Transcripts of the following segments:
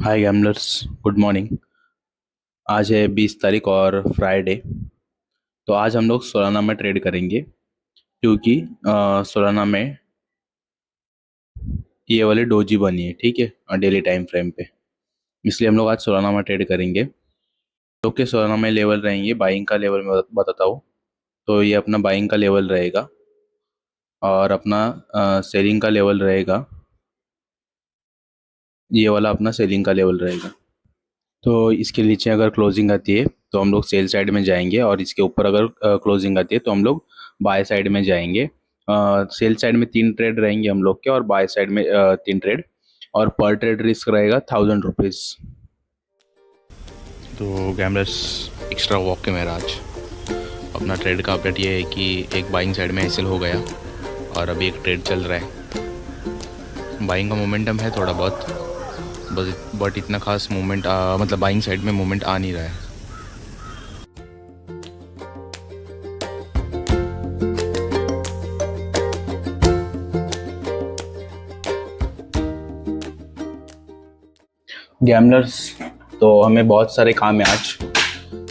हाय गैमलर्स, good morning. आज है 20 तारीख और फ्राइडे। तो आज हम लोग सोलाना में ट्रेड करेंगे क्योंकि सोलाना में ये वाली डोजी बनी है, ठीक है, डेली टाइम फ्रेम पे। इसलिए हम लोग आज सोलाना में ट्रेड करेंगे। तो के सोलाना में लेवल रहेंगे, बाइंग का लेवल मैं बताता हूँ। तो ये अपना बाइंग का लेवल रहेगा और अपना सेलिंग का लेवल रहेगा। ये वाला अपना सेलिंग का लेवल रहेगा। तो इसके नीचे अगर क्लोजिंग आती है तो हम लोग सेल साइड में जाएंगे, और इसके ऊपर अगर क्लोजिंग आती है तो हम लोग बाय साइड में जाएंगे। सेल साइड में 3 ट्रेड रहेंगे हम लोग के, और बाय साइड में 3 ट्रेड। और पर ट्रेड रिस्क रहेगा 1000 रुपीज़। तो गैमलर्स, एक्स्ट्रा वॉक के मेरा आज अपना ट्रेड का अपडेट ये है कि एक बाइंग साइड में एसएल हो गया और अभी एक ट्रेड चल रहा है। बाइंग का मोमेंटम है थोड़ा बहुत, बट इतना खास मूवमेंट मतलब बाइंग साइड में मूवमेंट आ नहीं रहा है। गैमलर्स, तो हमें बहुत सारे काम है आज।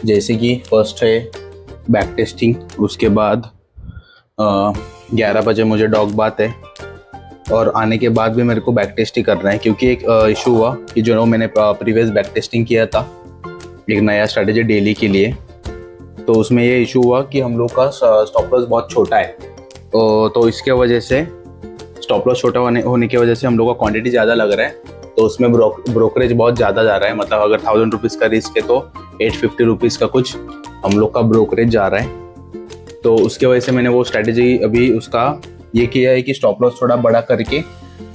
जैसे कि फर्स्ट है बैक टेस्टिंग, उसके बाद 11 बजे मुझे डॉग बात है, और आने के बाद भी मेरे को बैक टेस्ट ही करना है क्योंकि एक इशू हुआ कि जो मैंने प्रीवियस बैक टेस्टिंग किया था एक नया स्ट्रैटेजी डेली के लिए। तो उसमें ये इशू हुआ कि हम लोग का स्टॉप लॉस बहुत छोटा है। तो इसके वजह से स्टॉप लॉस छोटा होने की वजह से हम लोग का क्वांटिटी ज़्यादा लग रहा है। तो उसमें ब्रोकरेज बहुत ज़्यादा जा रहा है। मतलब अगर 1000 रुपीज़ का रिस्क है तो 850 रुपीज़ का कुछ हम लोग का ब्रोकरेज जा रहा है। तो उसके वजह से मैंने वो स्ट्रैटेजी अभी उसका ये किया है कि स्टॉप लॉस थोड़ा बड़ा करके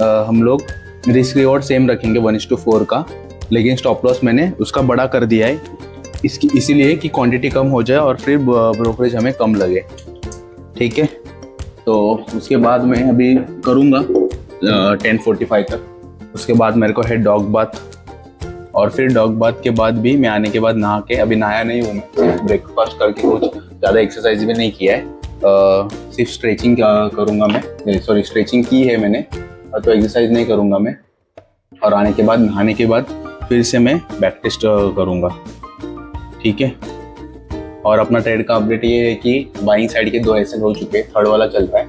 हम लोग रिस्क रिवॉर्ड सेम रखेंगे 1:4 का, लेकिन स्टॉप लॉस मैंने उसका बड़ा कर दिया है इसीलिए कि क्वांटिटी कम हो जाए और फिर ब्रोकरेज हमें कम लगे, ठीक है। तो उसके बाद मैं अभी करूँगा 10:45 तक। उसके बाद मेरे को है डॉग बाथ, और फिर डॉग बाथ के बाद भी मैं आने के बाद नहा के, अभी नहाया नहीं हूँ मैं, ब्रेकफास्ट करके कुछ ज़्यादा एक्सरसाइज भी नहीं किया है, सिर्फ स्ट्रेचिंग करूँगा मैं। सॉरी, स्ट्रेचिंग की है मैंने, तो एक्सरसाइज नहीं करूँगा मैं। और आने के बाद, नहाने के बाद फिर से मैं बैक टेस्ट करूँगा, ठीक है। और अपना ट्रेड का अपडेट ये है कि बाइंग साइड के 2 एसएल हो चुके हैं, थर्ड वाला चल रहा है।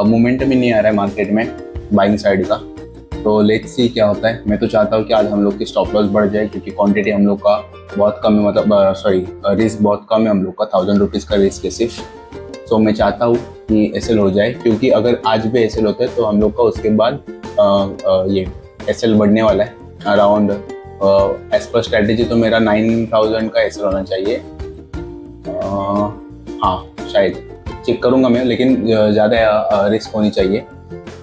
मोमेंटम ही नहीं आ रहा है मार्केट में बाइंग साइड का। तो लेट्स सी क्या होता है। मैं तो चाहता हूँ कि आज हम लोग की स्टॉप लॉस बढ़ जाए क्योंकि क्वांटिटी हम लोग का बहुत कम है, मतलब सॉरी रिस्क बहुत कम है हम लोग का, 1000 रुपीज़ का रिस्क है सिर्फ। सो मैं चाहता हूँ कि एसएल हो जाए, क्योंकि अगर आज भी एसएल होता है तो हम लोग का उसके बाद ये एसएल बढ़ने वाला है अराउंड, एज पर स्ट्रैटेजी तो मेरा 9000 का एसएल होना चाहिए। हाँ शायद, चेक करूँगा मैं, लेकिन ज़्यादा रिस्क होनी चाहिए।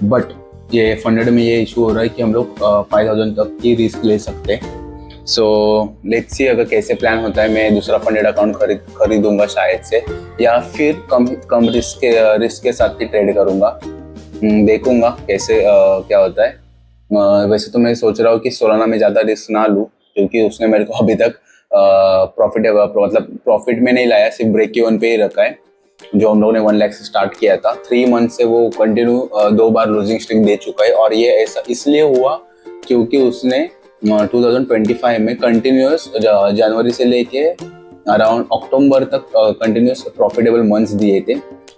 बट ये फंडेड में ये इशू हो रहा है कि हम लोग 5000 तक की रिस्क ले सकते हैं। सो लेट्स सी अगर कैसे प्लान होता है। मैं दूसरा फंडेड अकाउंट खरीदूंगा शायद से, या फिर कम रिस्क के साथ ही ट्रेड करूंगा। देखूंगा कैसे क्या होता है। वैसे तो मैं सोच रहा हूँ कि सोलाना में ज़्यादा रिस्क ना लूँ, क्योंकि उसने मेरे को अभी तक प्रॉफिट में नहीं लाया, सिर्फ ब्रेक इवन पे ही रखा है। जो हम लोगों ने 1 लाख से स्टार्ट किया था, 3 मंथ से वो कंटिन्यू 2 बार लूजिंग स्ट्रिक दे चुका है। और ये ऐसा इसलिए हुआ क्योंकि उसने 2025 में कंटिन्यूअस जनवरी से लेके अराउंड अक्टूबर तक कंटिन्यूअस प्रॉफिटेबल मंथ्स दिए थे।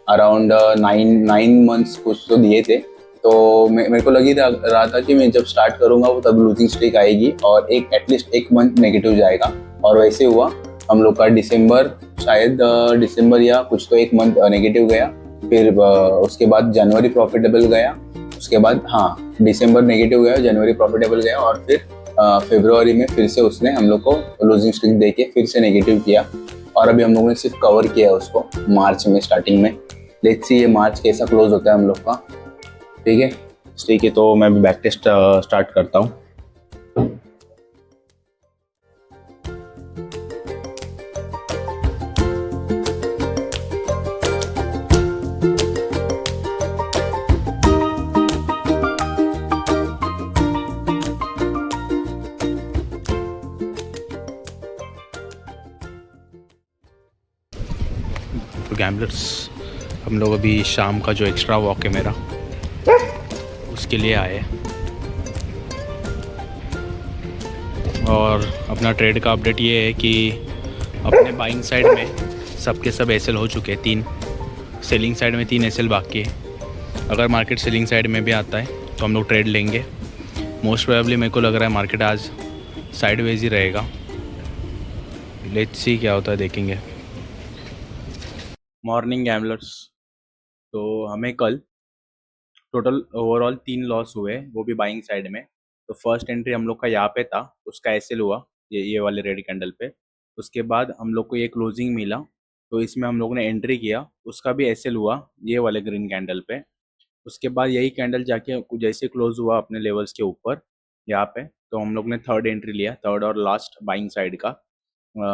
अराउंड 9 मंथ्स कुछ तो दिए थे। तो मेरे को लग ही रहा था कि मैं जब स्टार्ट करूंगा वो तब लूजिंग स्ट्रिक आएगी और एटलीस्ट एक मंथ नेगेटिव जाएगा। और वैसे हुआ। हम लोग का दिसंबर, शायद दिसंबर या कुछ तो एक मंथ नेगेटिव गया। फिर उसके बाद जनवरी प्रॉफिटेबल गया। उसके बाद हाँ, दिसंबर नेगेटिव गया, जनवरी प्रॉफिटेबल गया, और फिर फरवरी में फिर से उसने हम लोग को लूजिंग स्ट्रिक देके फिर से नेगेटिव किया। और अभी हम लोगों ने सिर्फ कवर किया है उसको मार्च में, स्टार्टिंग में। लेट्स सी ये मार्च कैसा क्लोज होता है हम लोग का, ठीक है। ठीक है, तो मैं बैक टेस्ट स्टार्ट करता हूँ। तो गैम्बलर्स, हम लोग अभी शाम का जो एक्स्ट्रा वॉक है मेरा, उसके लिए आए। और अपना ट्रेड का अपडेट ये है कि अपने बाइंग साइड में सबके सब एसएल हो चुके हैं, 3 सेलिंग साइड में 3 एसएल बाकी है। अगर मार्केट सेलिंग साइड में भी आता है तो हम लोग ट्रेड लेंगे। मोस्ट प्रोबेबली मेरे को लग रहा है मार्केट आज साइडवेज ही रहेगा। लेट्स सी क्या होता है, देखेंगे। मॉर्निंग गैमलर्स, तो हमें कल टोटल ओवरऑल 3 लॉस हुए, वो भी बाइंग साइड में। तो फर्स्ट एंट्री हम लोग का यहाँ पे था, उसका एसएल हुआ ये वाले रेड कैंडल पे। उसके बाद हम लोग को ये क्लोजिंग मिला, तो इसमें हम लोग ने एंट्री किया, उसका भी एसएल हुआ ये वाले ग्रीन कैंडल पे। उसके बाद यही कैंडल जाके जैसे क्लोज हुआ अपने लेवल्स के ऊपर यहाँ पे, तो हम लोग ने थर्ड एंट्री लिया, थर्ड और लास्ट बाइंग साइड का।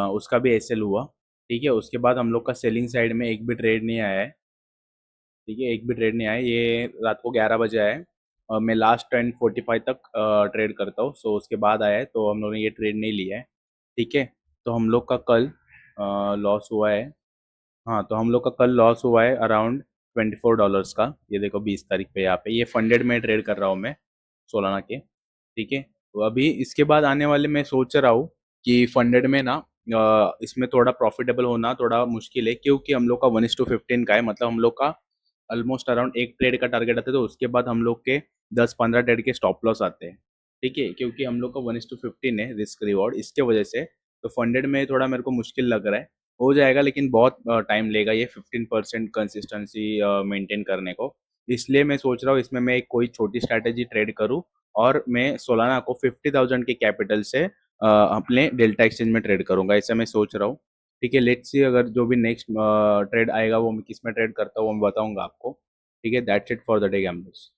उसका भी एसएल हुआ। ठीक है, उसके बाद हम लोग का सेलिंग साइड में एक भी ट्रेड नहीं आया है। ठीक है, एक भी ट्रेड नहीं आया, ये रात को 11 बजे आया है। और मैं लास्ट 10:45 तक ट्रेड करता हूँ, सो उसके बाद आया है, तो हम लोगों ने ये ट्रेड नहीं लिया है। ठीक है, तो हम लोग का कल लॉस हुआ है। हाँ, तो हम लोग का कल लॉस हुआ है अराउंड $24 का। ये देखो 20 तारीख पे यहाँ पे, ये फंडेड में ट्रेड कर रहा हूँ मैं, सोलाना के। ठीक है, तो अभी इसके बाद आने वाले मैं सोच रहा हूँ कि फंडेड में ना इसमें थोड़ा प्रॉफिटेबल होना थोड़ा मुश्किल है, क्योंकि हम लोग का 1:15 का है। मतलब हम लोग का ऑलमोस्ट अराउंड एक ट्रेड का टारगेट आता है, तो उसके बाद हम लोग के 10-15 ट्रेड के स्टॉप लॉस आते हैं। ठीक है, क्योंकि हम लोग का 1:15 है रिस्क रिवॉर्ड, इसके वजह से तो फंडेड में थोड़ा मेरे को मुश्किल लग रहा है। हो जाएगा, लेकिन बहुत टाइम लेगा ये 15% कंसिस्टेंसी मेंटेन करने को। इसलिए मैं सोच रहा हूँ इसमें मैं एक कोई छोटी स्ट्रैटेजी ट्रेड करूँ, और मैं सोलाना को 50,000 के कैपिटल से अपने डेल्टा एक्सचेंज में ट्रेड करूंगा, ऐसा मैं सोच रहा हूँ। ठीक है, लेट्स सी अगर जो भी नेक्स्ट ट्रेड आएगा वो मैं किस में ट्रेड करता हूँ वो मैं बताऊंगा आपको। ठीक है, that's it for the day gamblers.